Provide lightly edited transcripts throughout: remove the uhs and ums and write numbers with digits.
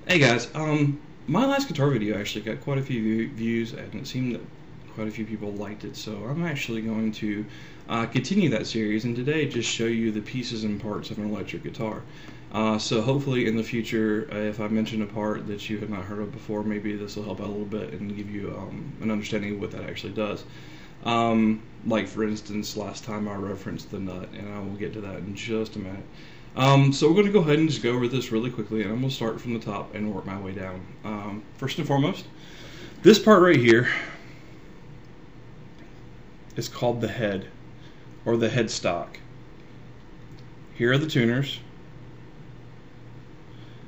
Hey guys, my last guitar video actually got quite a few views, and it seemed that quite a few people liked it, so I'm actually going to continue that series, and today just show you the pieces and parts of an electric guitar. So hopefully in the future, if I mention a part that you have not heard of before, maybe this will help out a little bit and give you an understanding of what that actually does. Like for instance, last time I referenced the nut, and I will get to that in just a minute. So we're going to go ahead and just go over this really quickly, and I'm going to start from the top and work my way down. First and foremost, this part right here is called the head, or the headstock. Here are the tuners,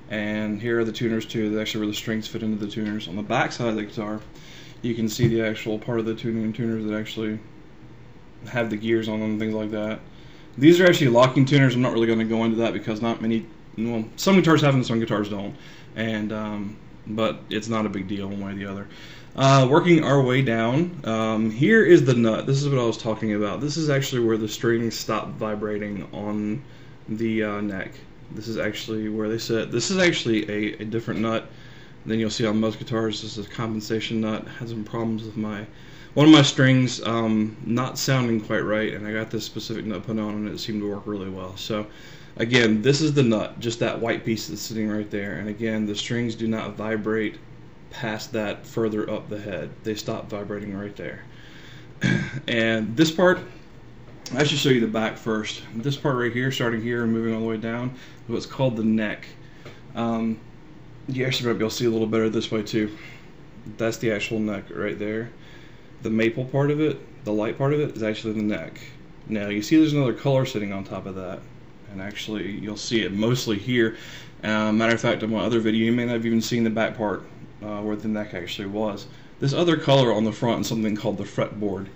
and here are the tuners too. That's actually where the strings fit into the tuners. On the back side of the guitar, you can see the actual part of the tuners that actually have the gears on them and things like that. These are actually locking tuners. I'm not really going to go into that because not many, well, some guitars have them, some guitars don't, and but it's not a big deal one way or the other. Working our way down, here is the nut. This is what I was talking about. This is actually where the strings stop vibrating on the neck. This is actually where they sit. This is actually a different nut than you'll see on most guitars. This is a compensation nut. Had some problems with one of my strings not sounding quite right, and I got this specific nut put on, and it seemed to work really well. So again, this is the nut, just that white piece that's sitting right there, and again, the strings do not vibrate past that further up the head. They stop vibrating right there. And this part, I should show you the back first. This part right here, starting here and moving all the way down, is what's called the neck. You actually might be able to see a little better this way too. That's the actual neck right there. The maple part of it, the light part of it, is actually the neck. Now you see there's another color sitting on top of that, and actually you'll see it mostly here. Matter of fact, in my other video you may not have even seen the back part where the neck actually was. This other color on the front is something called the fretboard.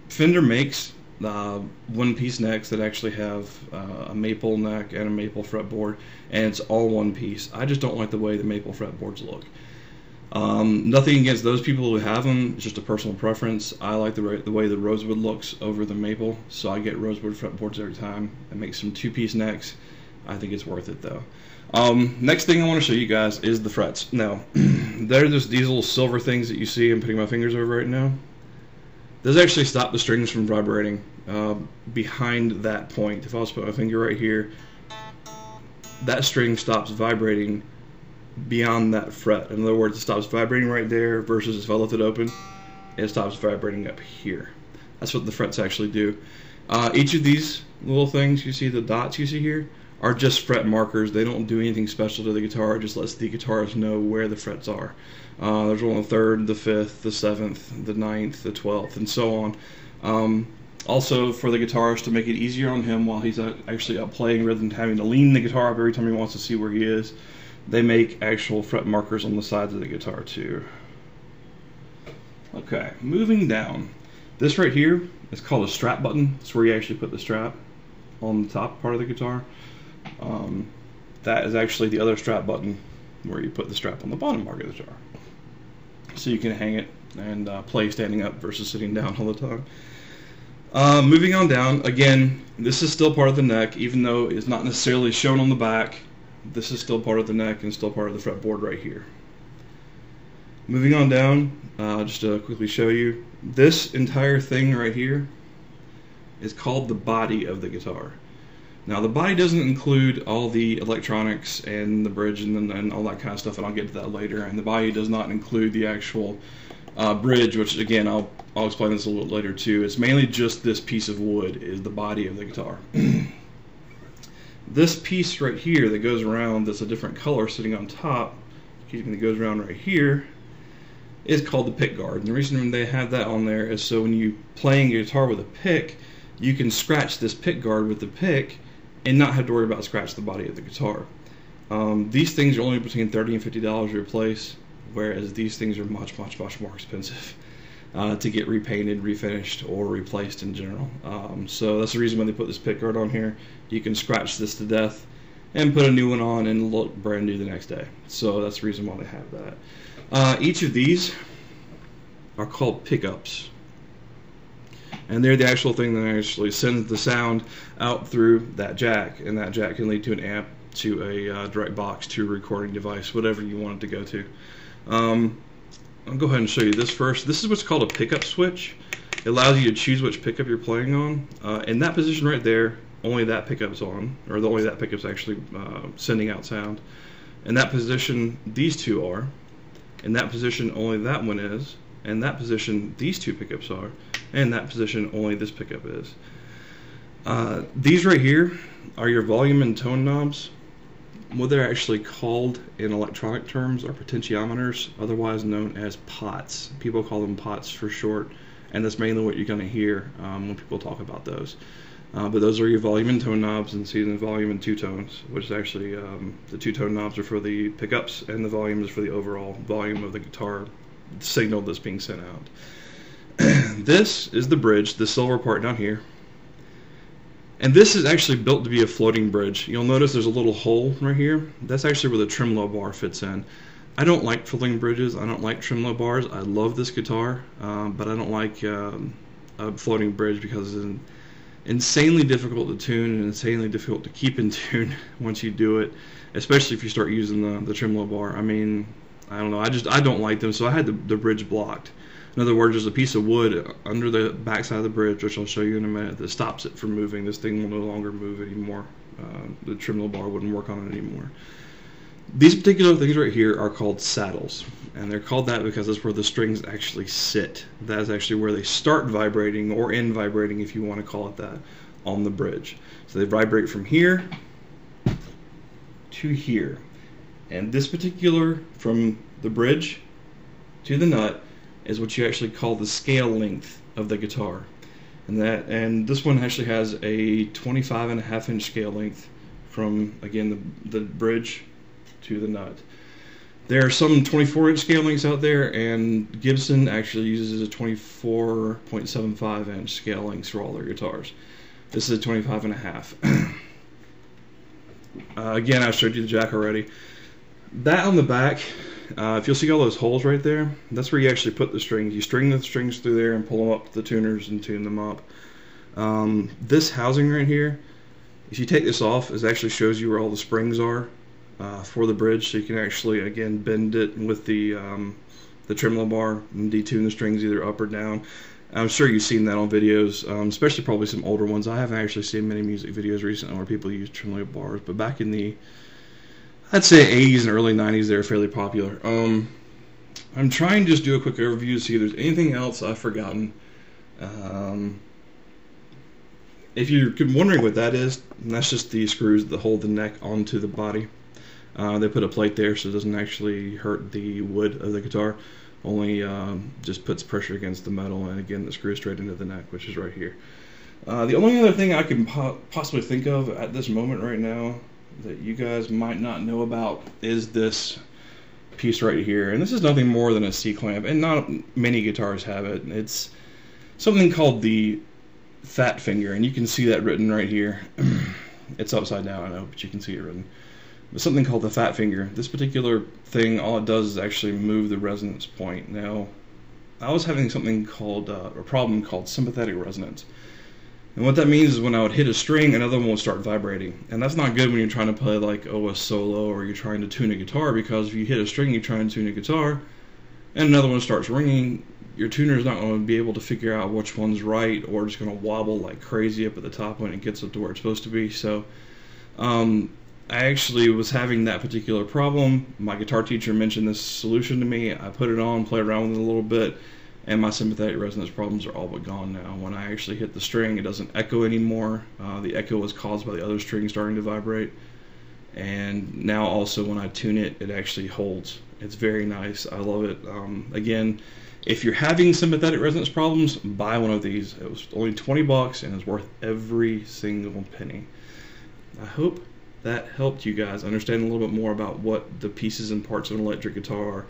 Fender makes one-piece necks that actually have a maple neck and a maple fretboard, and it's all one piece. I just don't like the way the maple fretboards look. Nothing against those people who have them, it's just a personal preference. I like the way the rosewood looks over the maple, so I get rosewood fretboards every time. It makes some two-piece necks. I think it's worth it though. Next thing I want to show you guys is the frets. Now, they're just these little silver things that you see I'm putting my fingers over right now. Those actually stop the strings from vibrating behind that point. If I was to put my finger right here, that string stops vibrating beyond that fret. In other words, it stops vibrating right there versus if I left it open, it stops vibrating up here. That's what the frets actually do. Each of these little things you see, the dots you see here, are just fret markers. They don't do anything special to the guitar. It just lets the guitarist know where the frets are. There's one on the 3rd, the 5th, the 7th, the 9th, the 12th, and so on. Also, for the guitarist to make it easier on him while he's actually up playing rather than having to lean the guitar up every time he wants to see where he is, they make actual fret markers on the sides of the guitar too. Okay, moving down. This right here is called a strap button. It's where you actually put the strap on the top part of the guitar. That is actually the other strap button where you put the strap on the bottom part of the guitar. So you can hang it and play standing up versus sitting down all the time. Moving on down, again, this is still part of the neck, even though it's not necessarily shown on the back. This is still part of the neck and still part of the fretboard right here. Moving on down, just to quickly show you, this entire thing right here is called the body of the guitar. Now the body doesn't include all the electronics and the bridge and all that kind of stuff, and I'll get to that later. And the body does not include the actual bridge, which again I'll explain this a little later too. It's mainly just this piece of wood is the body of the guitar. This piece right here that goes around, that's a different color sitting on top, that goes around right here, is called the pick guard. And the reason they have that on there is so when you playing a guitar with a pick, you can scratch this pick guard with the pick and not have to worry about scratching the body of the guitar. These things are only between $30 and $50 to replace, whereas these things are much more expensive to get repainted, refinished, or replaced in general. So that's the reason why they put this pick guard on here. You can scratch this to death and put a new one on and look brand new the next day. So that's the reason why they have that. Each of these are called pickups. and they're the actual thing that actually sends the sound out through that jack, and that jack can lead to an amp to a direct box to a recording device, whatever you want it to go to. I'll go ahead and show you this first. This is what's called a pickup switch. It allows you to choose which pickup you're playing on. In that position right there, only that pickup's on, or only that pickup's actually sending out sound. In that position, these two are. In that position, only that one is. In that position, these two pickups are. And in that position, only this pickup is. These right here are your volume and tone knobs. What they're actually called in electronic terms are potentiometers, otherwise known as pots. People call them pots for short, and that's mainly what you're going to hear when people talk about those. But those are your volume and tone knobs, and see the volume and two tones, which is actually the two tone knobs are for the pickups, and the volume is for the overall volume of the guitar signal that's being sent out. This is the bridge, the silver part down here. And this is actually built to be a floating bridge. You'll notice there's a little hole right here. That's actually where the tremolo bar fits in. I don't like floating bridges. I don't like tremolo bars. I love this guitar, but I don't like a floating bridge because it's insanely difficult to tune and insanely difficult to keep in tune once you do it, especially if you start using the tremolo bar. I mean, I don't know. I don't like them, so I had the bridge blocked. In other words, there's a piece of wood under the backside of the bridge, which I'll show you in a minute, that stops it from moving. This thing will no longer move anymore. The tremolo bar wouldn't work on it anymore. These particular things right here are called saddles, and they're called that because that's where the strings actually sit. That is actually where they start vibrating, or end vibrating if you want to call it that, on the bridge. So they vibrate from here to here. And this particular, from the bridge to the nut, is what you actually call the scale length of the guitar. And this one actually has a 25.5-inch scale length from, again, the bridge to the nut. There are some 24-inch scale lengths out there, and Gibson actually uses a 24.75-inch scale lengths for all their guitars. This is a 25.5. Again, I showed you the jack already. That on the back, if you'll see all those holes right there, that's where you actually put the strings. You string the strings through there and pull them up to the tuners and tune them up. This housing right here, if you take this off, it actually shows you where all the springs are for the bridge, so you can actually, again, bend it with the tremolo bar and detune the strings either up or down. I'm sure you've seen that on videos, especially probably some older ones. I haven't actually seen many music videos recently where people use tremolo bars, but back in the, I'd say, 80s and early 90s, they were fairly popular. I'm trying to just do a quick overview to see if there's anything else I've forgotten. If you're wondering what that is, that's just the screws that hold the neck onto the body. They put a plate there so it doesn't actually hurt the wood of the guitar, only just puts pressure against the metal, and again, the screw straight into the neck, which is right here. The only other thing I can possibly think of at this moment right now that you guys might not know about is this piece right here, and this is nothing more than a C-clamp, and not many guitars have it. It's something called the fat finger, and you can see that written right here. It's upside down, I know, but you can see it written. But something called the fat finger. This particular thing, all it does is actually move the resonance point. Now, I was having something called a problem called sympathetic resonance. And what that means is when I would hit a string, another one would start vibrating. And that's not good when you're trying to play like a solo or you're trying to tune a guitar, because if you hit a string, you try and tune a guitar, and another one starts ringing, your tuner is not going to be able to figure out which one's right, or it's going to wobble like crazy up at the top when it gets up to where it's supposed to be. So I actually was having that particular problem. My guitar teacher mentioned this solution to me. I put it on, played around with it a little bit, and my sympathetic resonance problems are all but gone now. When I actually hit the string, it doesn't echo anymore. The echo was caused by the other string starting to vibrate. And now also when I tune it, it actually holds. It's very nice. I love it. Again, if you're having sympathetic resonance problems, buy one of these. It was only 20 bucks and it's worth every single penny. I hope that helped you guys understand a little bit more about what the pieces and parts of an electric guitar are.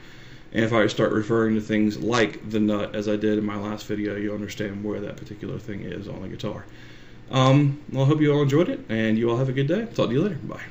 And if I start referring to things like the nut, as I did in my last video, you'll understand where that particular thing is on the guitar. Well, I hope you all enjoyed it, and you all have a good day. Talk to you later. Bye.